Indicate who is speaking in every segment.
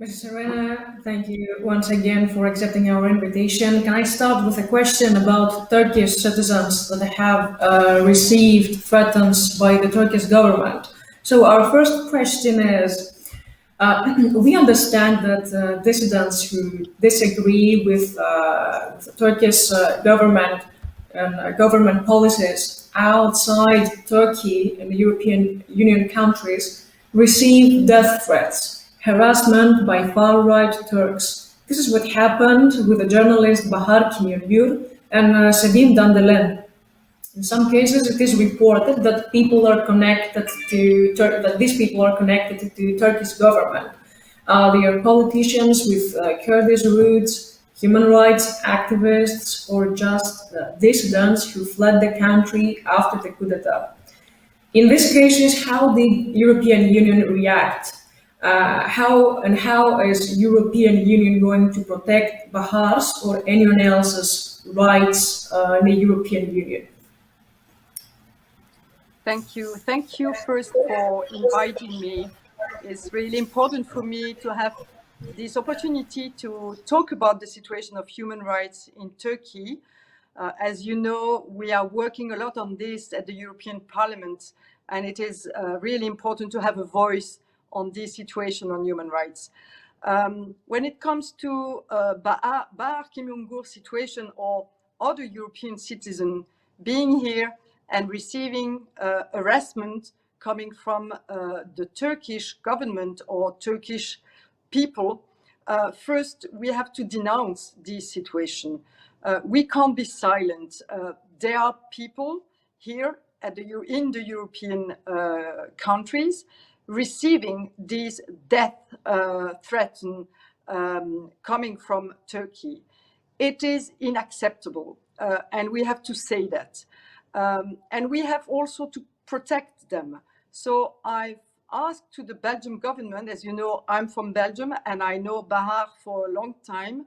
Speaker 1: Mrs. Serena, thank you once again for accepting our invitation. Can I start with a question about Turkish citizens that have received threats by the Turkish government? So our first question is, we understand that dissidents who disagree with the Turkish government and government policies outside Turkey and the European Union countries receive death threats, harassment by far-right Turks. This is what happened with the journalist Bahar Kimyongür and Sevim Dağdelen. In some cases, it is reported that people are connected to that these people are connected to Turkish government. They are politicians with Kurdish roots, human rights activists, or just dissidents who fled the country after the coup d'etat. In these cases, how did European Union react? How is European Union going to protect Bahar's or anyone else's rights in the European Union?
Speaker 2: Thank you. Thank you first for inviting me. It's really important for me to have this opportunity to talk about the situation of human rights in Turkey. As you know, we are working a lot on this at the European Parliament, and it is really important to have a voice on this situation on human rights. When it comes to Bahar Kimyongür situation or other European citizens being here and receiving harassment coming from the Turkish government or Turkish people, first we have to denounce this situation. We can't be silent. There are people here in the European countries receiving these death threats coming from Turkey. It is unacceptable, and we have to say that. And we have also to protect them. So I've asked to the Belgian government, as you know, I'm from Belgium and I know Bahar for a long time.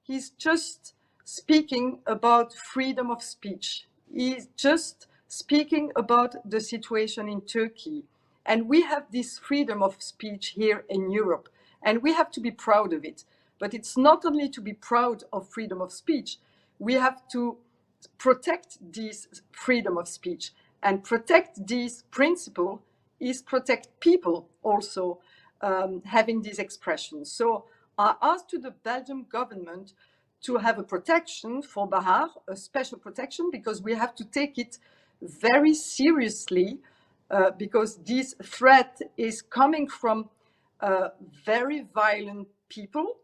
Speaker 2: He's just speaking about freedom of speech. He's just speaking about the situation in Turkey. And we have this freedom of speech here in Europe, and we have to be proud of it. But it's not only to be proud of freedom of speech, we have to protect this freedom of speech, and protect this principle is protect people also having these expressions. So I asked to the Belgian government to have a protection for Bahar, a special protection, because we have to take it very seriously, because this threat is coming from very violent people.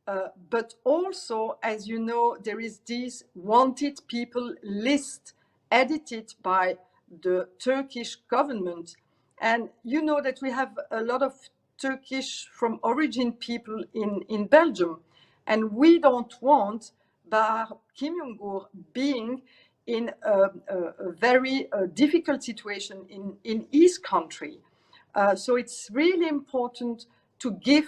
Speaker 2: But also, as you know, there is this wanted people list edited by the Turkish government. And you know that we have a lot of Turkish from origin people in Belgium. And we don't want Bahar Kimyongür being in a very difficult situation in his country. So it's really important to give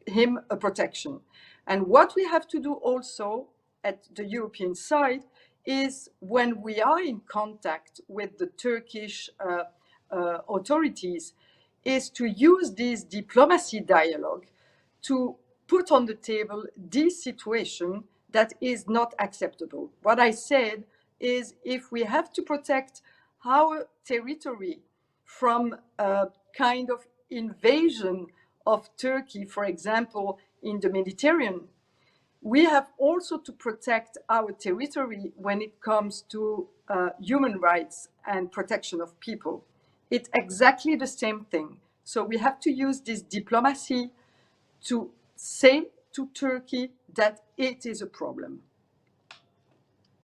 Speaker 2: him a protection. And what we have to do also at the European side is, when we are in contact with the Turkish authorities, is to use this diplomacy dialogue to put on the table this situation that is not acceptable. What I said is, if we have to protect our territory from a kind of invasion of Turkey, for example, in the Mediterranean, we have also to protect our territory when it comes to human rights and protection of people. It's exactly the same thing. So we have to use this diplomacy to say to Turkey that it is a problem.